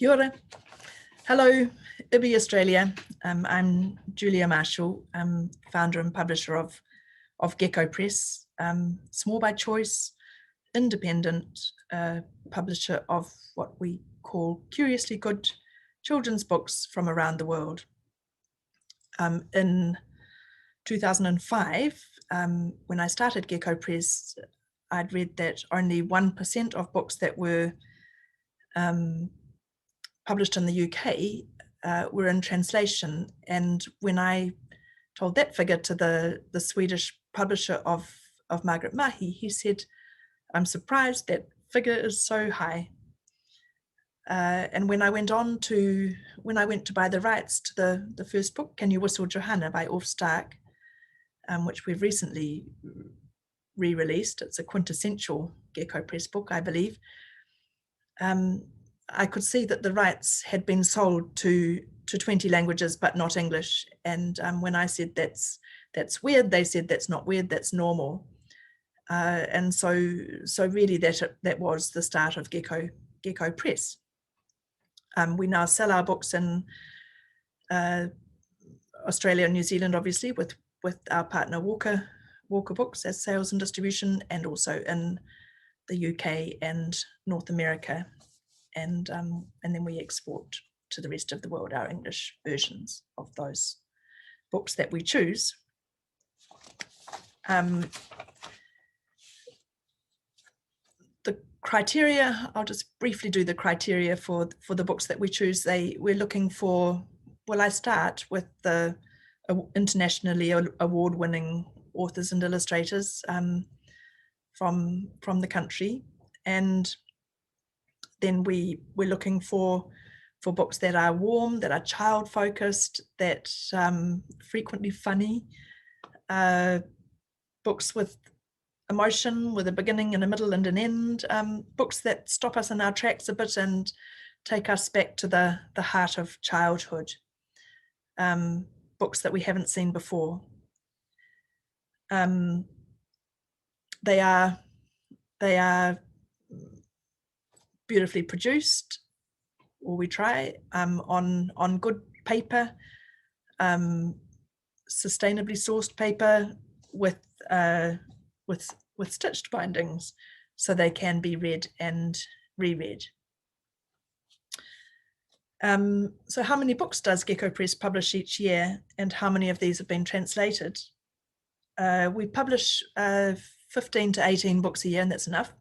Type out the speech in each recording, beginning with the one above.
Kia ora. Hello, IBI Australia. I'm Julia Marshall, founder and publisher of Gecko Press, small by choice, independent publisher of what we call curiously good children's books from around the world. In 2005, when I started Gecko Press, I'd read that only 1% of books that were published in the UK were in translation. And when I told that figure to the Swedish publisher of Margaret Mahi, he said, "I'm surprised that figure is so high." And when I went to buy the rights to the first book, Can You Whistle Johanna by Ulf Stark, which we've recently re-released. It's a quintessential Gecko Press book, I believe. I could see that the rights had been sold to 20 languages, but not English. And when I said that's weird, they said that's not weird, that's normal. And so really that was the start of Gecko Press. We now sell our books in Australia and New Zealand, obviously, with our partner Walker Books as sales and distribution, and also in the UK and North America. And then we export to the rest of the world our English versions of those books that we choose. The criteria, I'll just briefly do the criteria for the books that we choose. We're looking for, well, I start with the internationally award-winning authors and illustrators from the country, and then we're looking for books that are warm, that are child-focused, that frequently funny, books with emotion, with a beginning and a middle and an end, books that stop us in our tracks a bit and take us back to the heart of childhood, books that we haven't seen before. They are beautifully produced, or we try, on good paper, sustainably sourced paper with stitched bindings, so they can be read and reread. So how many books does Gecko Press publish each year, and how many of these have been translated? We publish 15 to 18 books a year, and that's enough.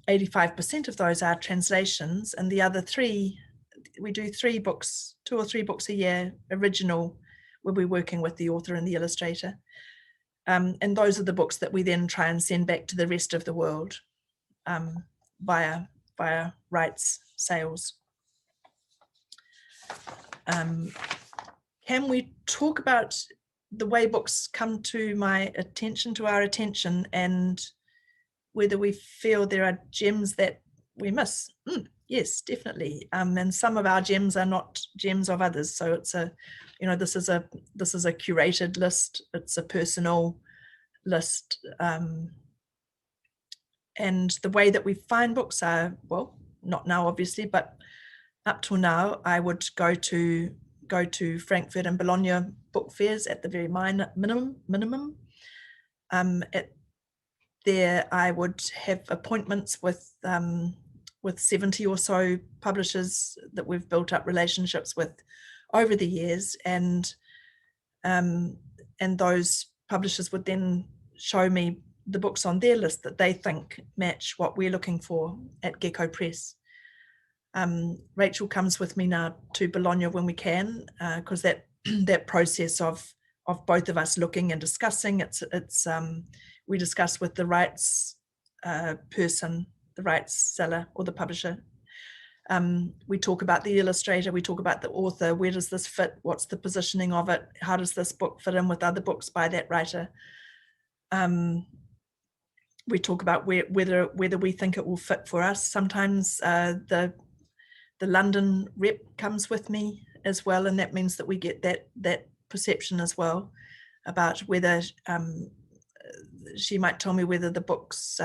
85% of those are translations, and the other we do 2 or 3 books a year, original, where we're working with the author and the illustrator. And those are the books that we then try and send back to the rest of the world via rights sales. Can we talk about the way books come to our attention, and whether we feel there are gems that we miss? Yes, definitely. And some of our gems are not gems of others. So it's this is a curated list. It's a personal list. And the way that we find books are, well, not now obviously, but up till now, I would go to Frankfurt and Bologna book fairs at the very minimum. There I would have appointments with 70 or so publishers that we've built up relationships with over the years, and those publishers would then show me the books on their list that they think match what we're looking for at Gecko Press. Rachel comes with me now to Bologna when we can, because that process of both of us looking and discussing, we discuss with the rights person, the rights seller or the publisher. We talk about the illustrator, we talk about the author, where does this fit, what's the positioning of it, how does this book fit in with other books by that writer. We talk about whether we think it will fit for us. Sometimes the London rep comes with me as well, and that means that we get that perception as well about whether she might tell me whether the books,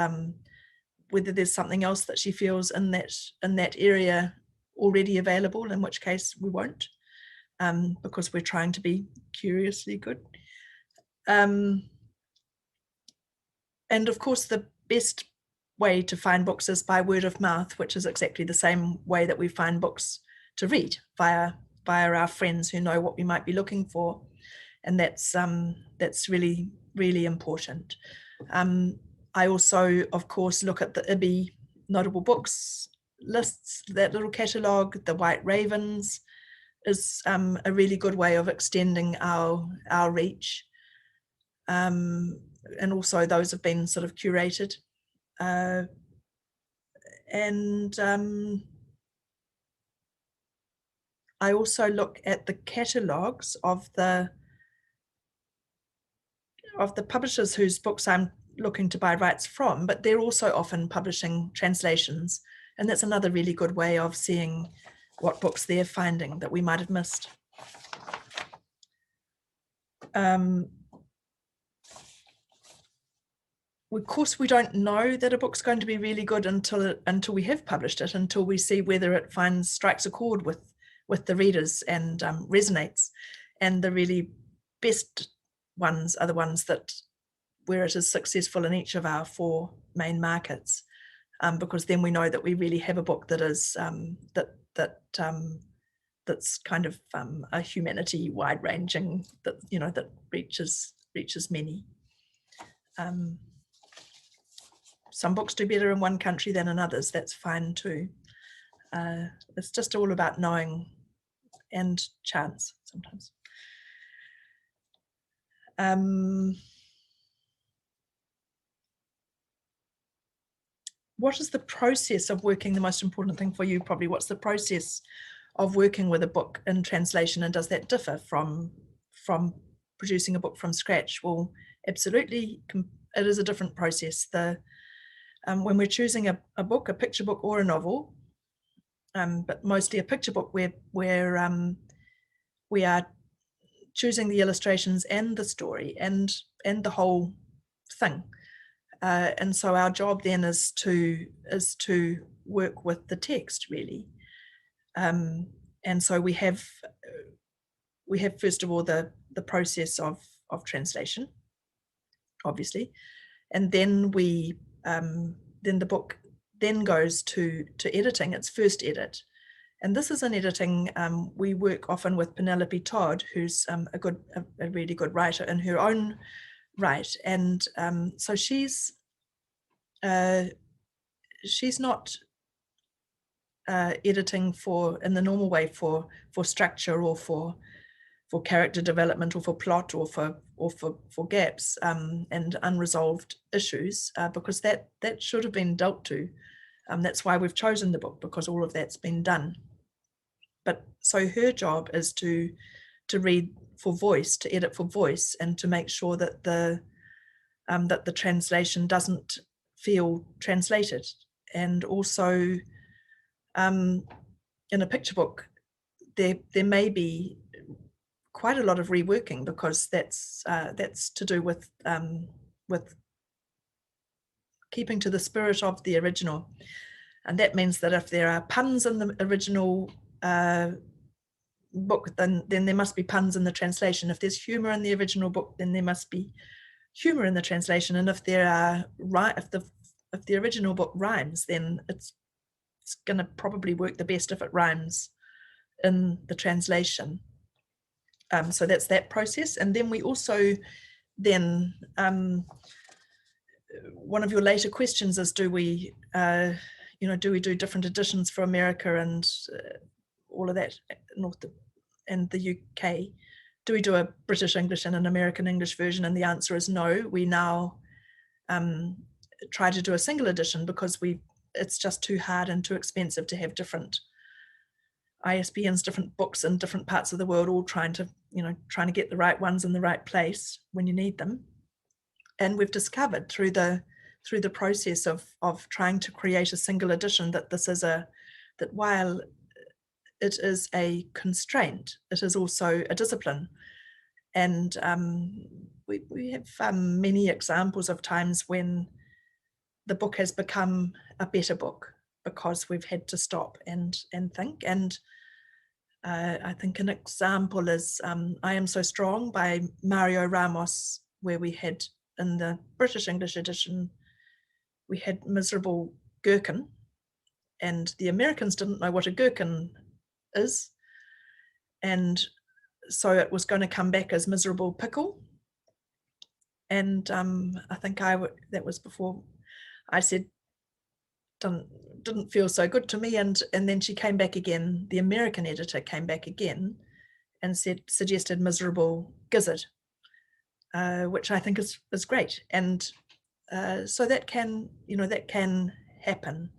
whether there's something else that she feels in that area already available, in which case we won't, because we're trying to be curiously good. And of course, the best way to find books is by word of mouth, which is exactly the same way that we find books to read, via our friends who know what we might be looking for. And that's really, really important. I also, of course, look at the IBI notable books lists, that little catalogue. The White Ravens is a really good way of extending our reach. And also those have been sort of curated. And I also look at the catalogues of the publishers whose books I'm looking to buy rights from, but they're also often publishing translations. And that's another really good way of seeing what books they're finding that we might have missed. Of course, we don't know that a book's going to be really good until we have published it, until we see whether it strikes a chord with the readers and resonates. And the really best ones are the ones where it is successful in each of our 4 main markets, because then we know that we really have a book that is that's kind of a humanity wide-ranging, that reaches many. Some books do better in one country than in others. That's fine too. It's just all about knowing and chance sometimes. What is the process of working? The most important thing for you, probably, what's the process of working with a book in translation, and does that differ from producing a book from scratch? Well, absolutely, it is a different process. When we're choosing a book, a picture book or a novel, but mostly a picture book, where we are choosing the illustrations and the story and the whole thing. And so our job then is to work with the text, really. And so we have first of all the process of translation, obviously, and then then the book then goes to editing, its first edit. And this is an editing, we work often with Penelope Todd, who's a really good writer in her own right. And so she's not editing in the normal way for structure or for character development or for plot or for gaps and unresolved issues, because that should have been dealt to. That's why we've chosen the book, because all of that's been done. But so her job is to read for voice, to edit for voice, and to make sure that the translation doesn't feel translated. And also in a picture book, there may be quite a lot of reworking, because that's to do with keeping to the spirit of the original. And that means that if there are puns in the original book, then there must be puns in the translation. If there's humor in the original book, then there must be humor in the translation. And if the original book rhymes, then it's going to probably work the best if it rhymes in the translation. So that's that process. And then we also one of your later questions is, do we do different editions for America and all of that, and the UK? Do we do a British English and an American English version? And the answer is no. We now try to do a single edition, because it's just too hard and too expensive to have different ISBNs, different books in different parts of the world, all trying to get the right ones in the right place when you need them. And we've discovered through the process of trying to create a single edition that that while it is a constraint, it is also a discipline. And we have many examples of times when the book has become a better book, because we've had to stop and think. And I think an example is I Am So Strong by Mario Ramos, where we had, in the British English edition, we had Miserable Gherkin, and the Americans didn't know what a gherkin is, and so it was going to come back as Miserable Pickle. And I think that was before I said didn't feel so good to me, and then she came back again. The American editor came back again and suggested Miserable Gizzard, which I think is great. And so that can happen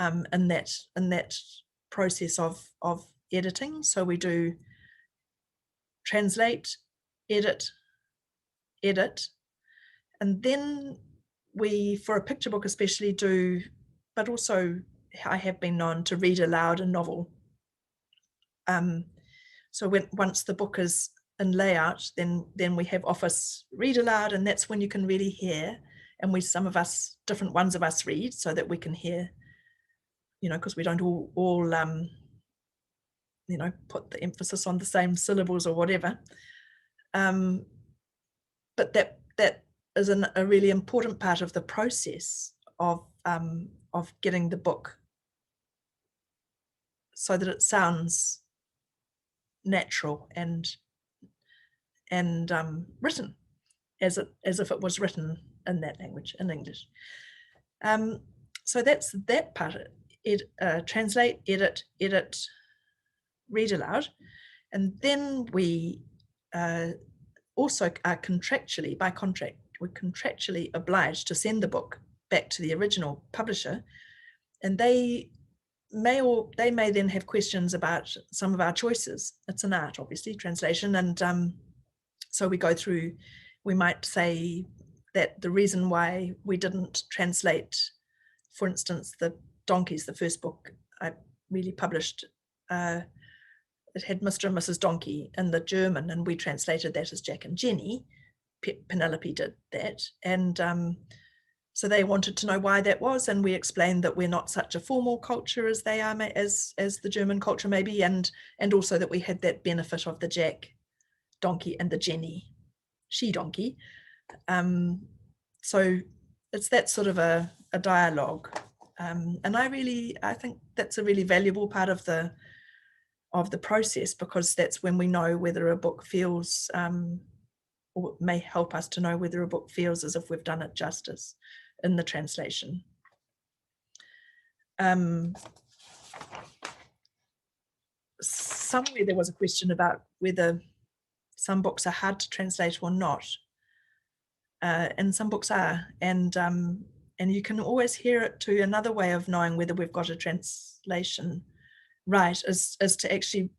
in that process of editing. So we do translate, edit, and then we, for a picture book especially, do, but also I have been known to read aloud a novel. So once the book is in layout, then we have office read aloud, and that's when you can really hear, and different ones of us read so that we can hear, because we don't all put the emphasis on the same syllables or whatever. But that is a really important part of the process of getting the book so that it sounds natural and written as if it was written in that language, in English. So that's that part. Translate, edit, read aloud, and then we also are contractually, by contract, we're contractually obliged to send the book back to the original publisher, and they may then have questions about some of our choices. It's an art, obviously, translation, and so we go through. We might say that the reason why we didn't translate, for instance, the Donkeys, the first book I really published, it had Mr. and Mrs. Donkey in the German, and we translated that as Jack and Jenny. Penelope did that, and so they wanted to know why that was, and we explained that we're not such a formal culture as they are, as the German culture maybe, and also that we had that benefit of the Jack donkey and the Jenny she donkey. So it's that sort of a dialogue, and I think that's a really valuable part of the process, because that's when we know whether a book feels, or it may help us to know whether a book feels as if we've done it justice in the translation. Somewhere there was a question about whether some books are hard to translate or not, and some books are, and you can always hear it too. Another way of knowing whether we've got a translation right is to actually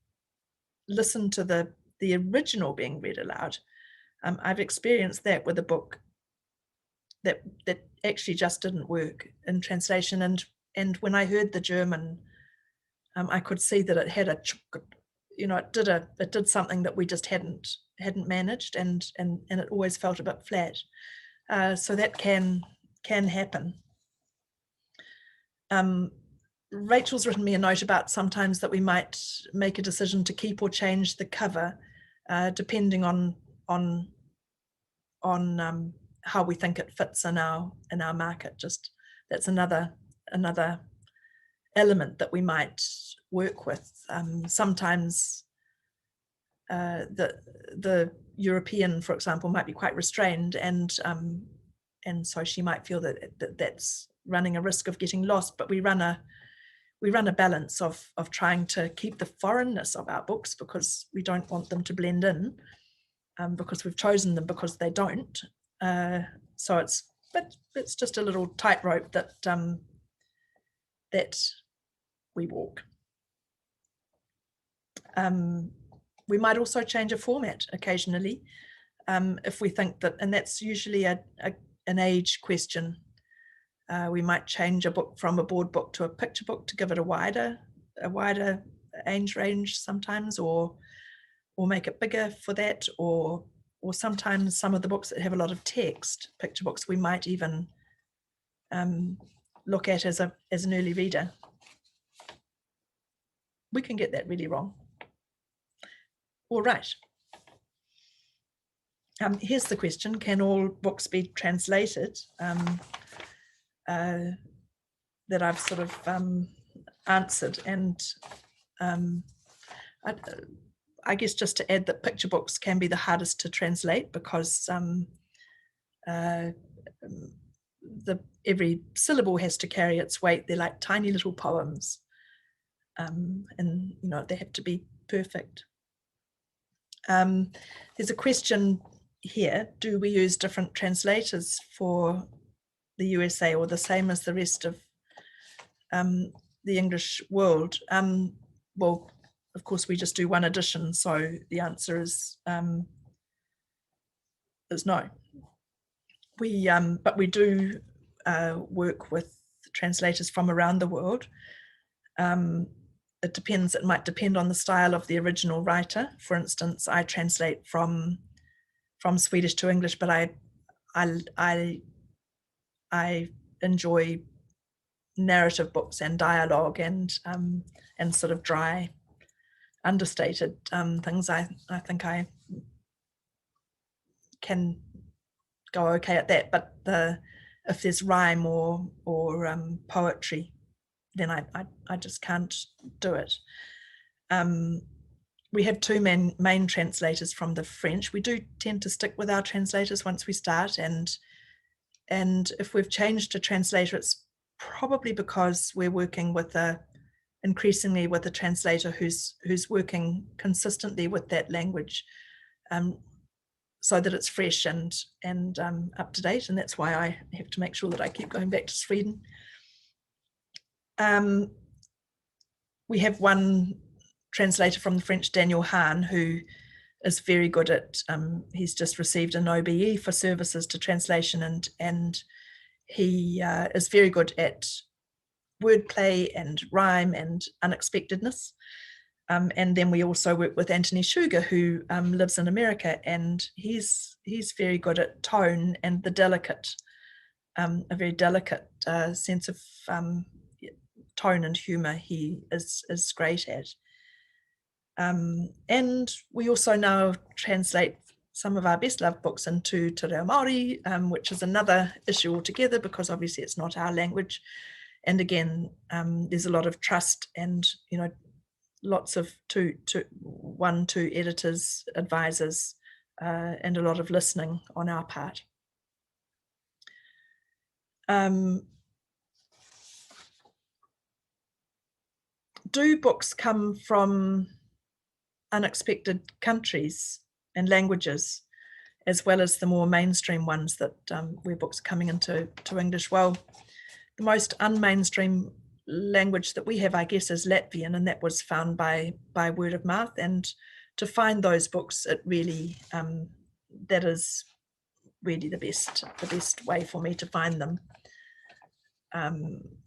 listen to the original being read aloud. I've experienced that with a book that actually just didn't work in translation, and when I heard the German, I could see that it had it did something that we just hadn't managed, and it always felt a bit flat. So that can happen. Rachel's written me a note about sometimes that we might make a decision to keep or change the cover, depending on how we think it fits in our market. Just that's another element that we might work with. Sometimes the European, for example, might be quite restrained, and so she might feel that's running a risk of getting lost. But we run a balance of trying to keep the foreignness of our books, because we don't want them to blend in, because we've chosen them because they don't. So it's just a little tightrope that we walk. We might also change a format occasionally, if we think that, and that's usually an age question. We might change a book from a board book to a picture book to give it a wider age range sometimes, or make it bigger for that, or sometimes some of the books that have a lot of text, picture books, we might even look at as an early reader. We can get that really wrong. All right. Here's the question: can all books be translated? That I've sort of answered, and I guess just to add that picture books can be the hardest to translate because every syllable has to carry its weight. They're like tiny little poems, and they have to be perfect. There's a question here: do we use different translators for the USA or the same as the rest of the English world? Well, of course, we just do one edition, so the answer is no. But we do work with translators from around the world. It depends. It might depend on the style of the original writer. For instance, I translate from Swedish to English, but I enjoy narrative books and dialogue and sort of dry, understated things. I think I can go okay at that, but if there's rhyme or poetry, then I just can't do it. We have two main translators from the French. We do tend to stick with our translators once we start, and if we've changed a translator, it's probably because we're working with increasingly with a translator who's working consistently with that language, so that it's fresh and up to date. And that's why I have to make sure that I keep going back to Sweden. We have one translator from the French, Daniel Hahn, who is very good at, he's just received an OBE for services to translation, and he is very good at wordplay and rhyme and unexpectedness. And then we also work with Anthony Sugar, who lives in America, and he's very good at tone and the delicate, a very delicate sense of tone and humor he is great at. And we also now translate some of our best loved books into Te Reo Māori, which is another issue altogether, because obviously it's not our language. And again, there's a lot of trust and, lots of two editors, advisors, and a lot of listening on our part. Do books come from unexpected countries and languages, as well as the more mainstream ones that where books are coming into English? Well, the most unmainstream language that we have, I guess, is Latvian, and that was found by word of mouth. And to find those books, it really that is really the best way for me to find them.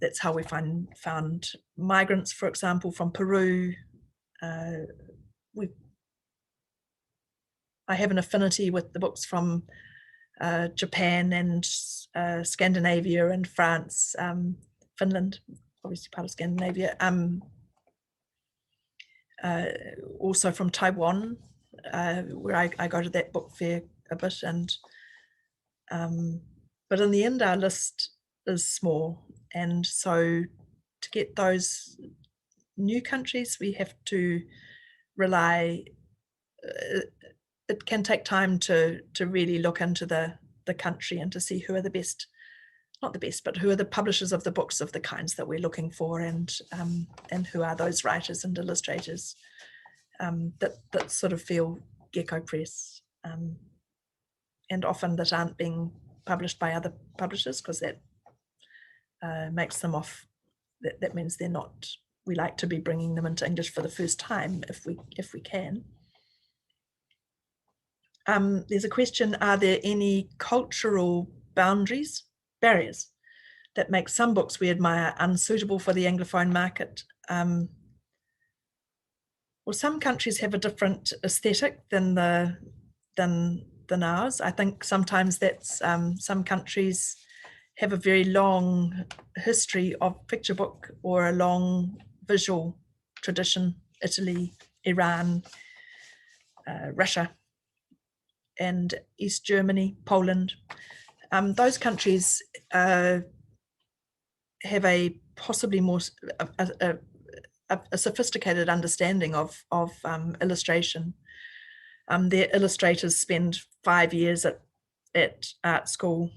That's how we found Migrants, for example, from Peru. I have an affinity with the books from Japan and Scandinavia and France, Finland, obviously part of Scandinavia. Also from Taiwan, where I go to that book fair a bit, and but in the end, our list is small, and so to get those new countries, we have to rely. It can take time to really look into the country and to see who are the best, not the best, but who are the publishers of the books of the kinds that we're looking for, and who are those writers and illustrators that sort of feel Gecko Press, and often that aren't being published by other publishers, because that makes them off. That means they're not. We like to be bringing them into English for the first time if we can. There's a question: are there any cultural barriers that make some books we admire unsuitable for the Anglophone market? Well, some countries have a different aesthetic than ours. I think sometimes that's some countries have a very long history of picture book or a long visual tradition. Italy, Iran, Russia, and East Germany, Poland. Those countries have a possibly more a sophisticated understanding of illustration. Their illustrators spend 5 years at art school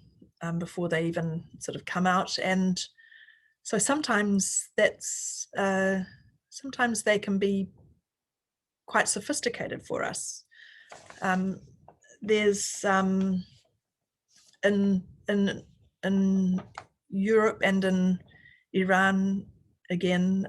before they even sort of come out, and so sometimes sometimes they can be quite sophisticated for us. There's in Europe and in Iran again,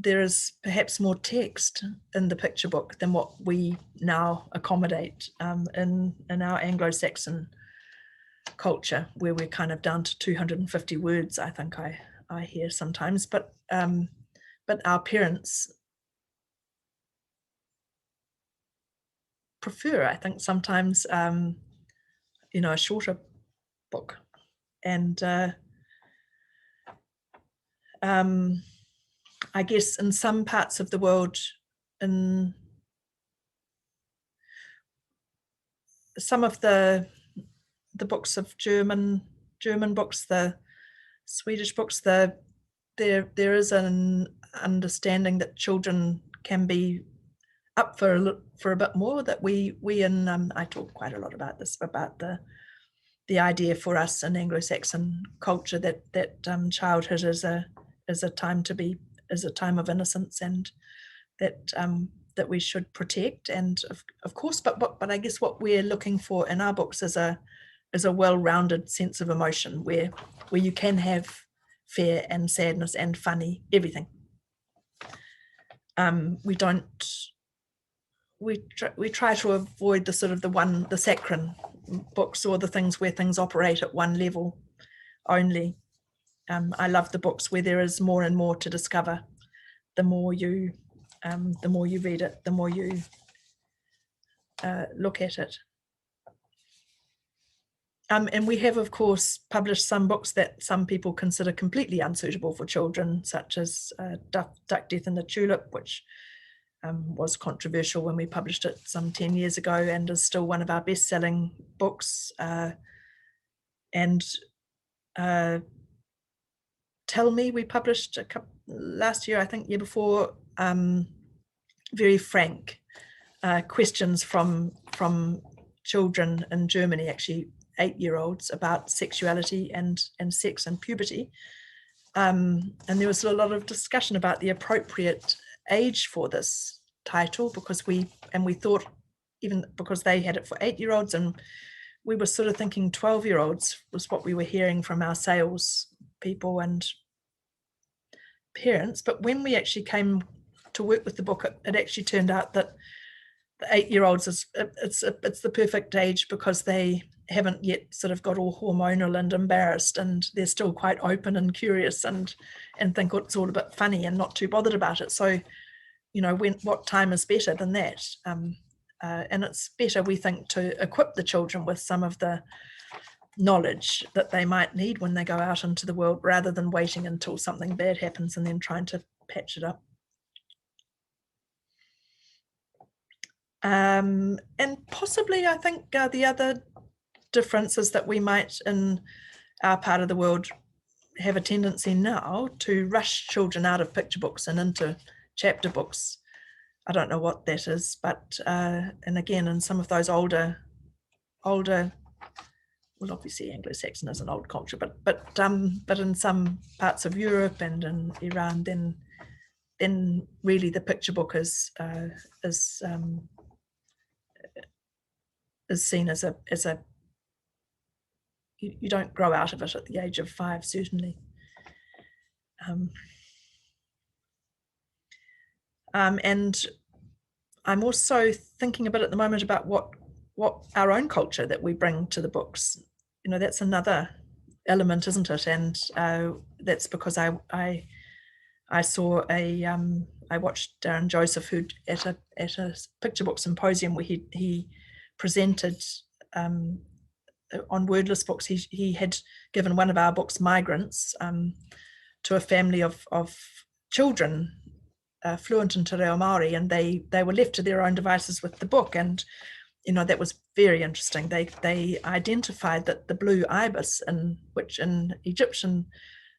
there is perhaps more text in the picture book than what we now accommodate in our Anglo-Saxon culture, where we're kind of down to 250 words, I think I hear sometimes, but our parents prefer, I think, sometimes a shorter book. And I guess in some parts of the world, in some of the books of German books, the Swedish books, there is an understanding that children can be up for a bit more. That we in I talk quite a lot about this, about the idea for us in Anglo-Saxon culture that childhood is a time of innocence, and that we should protect, and of course, but I guess what we're looking for in our books is a well-rounded sense of emotion, where you can have fear and sadness and funny, everything. We try to avoid the sort of the saccharine books, or the things where things operate at one level only. I love the books where there is more and more to discover. The more you read it, the more you look at it. And we have, of course, published some books that some people consider completely unsuitable for children, such as Duck, Death and the Tulip, which was controversial when we published it some 10 years ago, and is still one of our best-selling books. And Tell Me, we published a couple last year, I think, year before, very frank questions from children in Germany, actually 8-year-olds, about sexuality and sex and puberty. And there was a lot of discussion about the appropriate age for this title, because we thought, even because they had it for 8-year-olds, and we were sort of thinking 12-year-olds was what we were hearing from our sales people and parents. But when we actually came to work with the book, it actually turned out that the 8-year-olds it's the perfect age, because they haven't yet sort of got all hormonal and embarrassed, and they're still quite open and curious and think it's all a bit funny and not too bothered about it. So, what time is better than that? And it's better, we think, to equip the children with some of the knowledge that they might need when they go out into the world, rather than waiting until something bad happens and then trying to patch it up. And possibly, I think the other difference is that we might, in our part of the world, have a tendency now to rush children out of picture books and into chapter books. I don't know what that is, but and again, in some of those older, well, obviously Anglo-Saxon is an old culture, but in some parts of Europe and in Iran, then really the picture book is seen as a you don't grow out of it at the age of 5, certainly. And I'm also thinking a bit at the moment about what our own culture that we bring to the books. That's another element, isn't it? And that's because I saw I watched Darren Joseph, who at a picture book symposium where he presented on wordless books. He had given one of our books, Migrants, to a family of children fluent in Te Reo Māori, and they were left to their own devices with the book. And that was very interesting. They identified that the blue ibis, which in Egyptian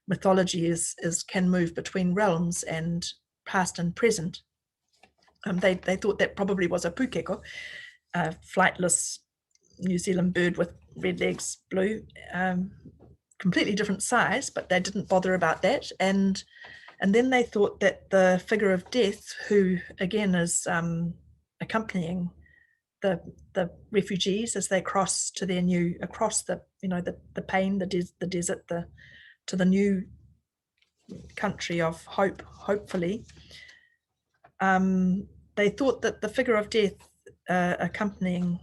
mythology is can move between realms and past and present. They thought that probably was a pukeko, a flightless New Zealand bird with red legs, blue, completely different size, but they didn't bother about that. And then they thought that the figure of death, who again is accompanying the refugees as they cross to their new, across the pain, the desert, to the new country of hope, hopefully. They thought that the figure of death accompanying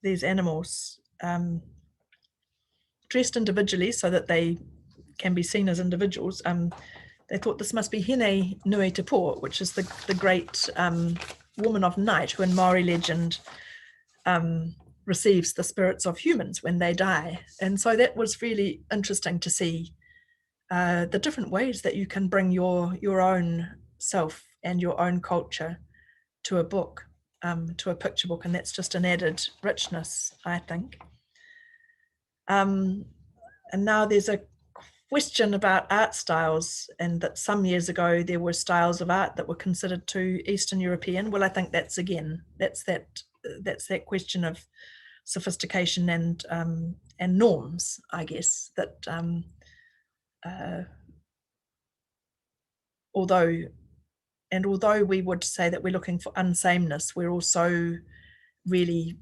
these animals, dressed individually so that they can be seen as individuals, they thought this must be Hine Nui Te Pō, which is the great woman of night who in Maori legend receives the spirits of humans when they die. And so that was really interesting to see the different ways that you can bring your own self and your own culture to a book, to a picture book, and that's just an added richness, I think. And now there's a question about art styles, and that some years ago there were styles of art that were considered too Eastern European. Well, I think that's that question of sophistication and norms, I guess, that although we would say that we're looking for unsameness, we're also really,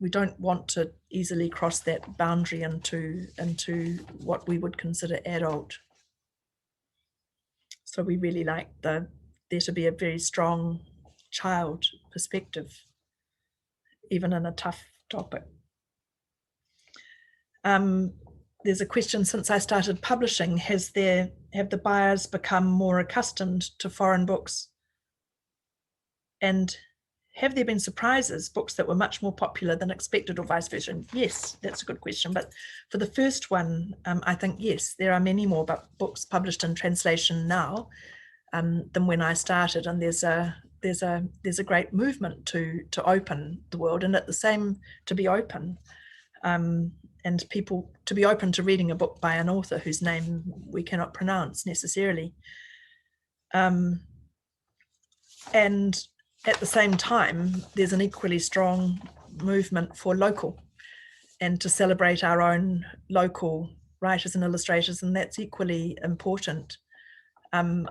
we don't want to easily cross that boundary into what we would consider adult. So we really like there to be a very strong child perspective, even in a tough topic. There's a question: since I started publishing, have the buyers become more accustomed to foreign books? And have there been surprises, books that were much more popular than expected, or vice versa? Yes, that's a good question. But for the first one, I think yes, there are many more books published in translation now than when I started, and there's a great movement to open the world, and at the same to be open, and people to be open to reading a book by an author whose name we cannot pronounce necessarily, and at the same time, there's an equally strong movement for local and to celebrate our own local writers and illustrators, and that's equally important. And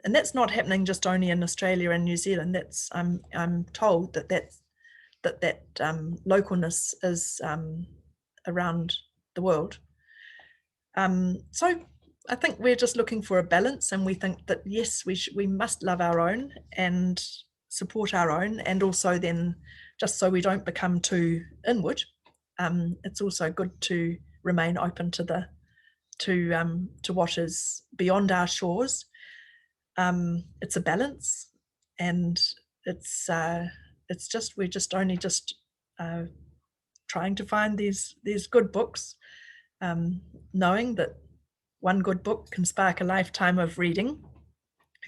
that's not happening just only in Australia and New Zealand. That's I'm told that localness is around the world. So I think we're just looking for a balance, and we think that yes, we must love our own and support our own, and also then, just so we don't become too inward, it's also good to remain open to what is beyond our shores. It's a balance, and we're just only trying to find these good books, knowing that one good book can spark a lifetime of reading.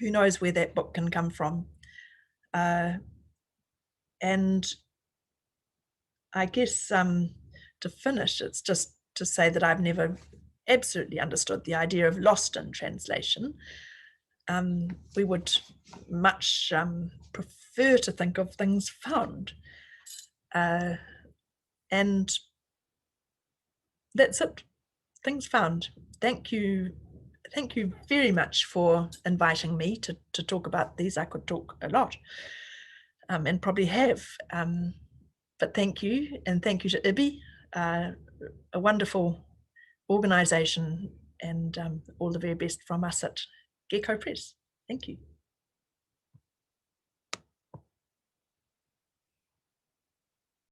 Who knows where that book can come from? And I guess to finish, it's just to say that I've never absolutely understood the idea of lost in translation. We would much prefer to think of things found. And that's it, things found. Thank you very much for inviting me to talk about these. I could talk a lot, and probably have, but thank you, and thank you to IBI, a wonderful organisation, and all the very best from us at Gecko Press. Thank you.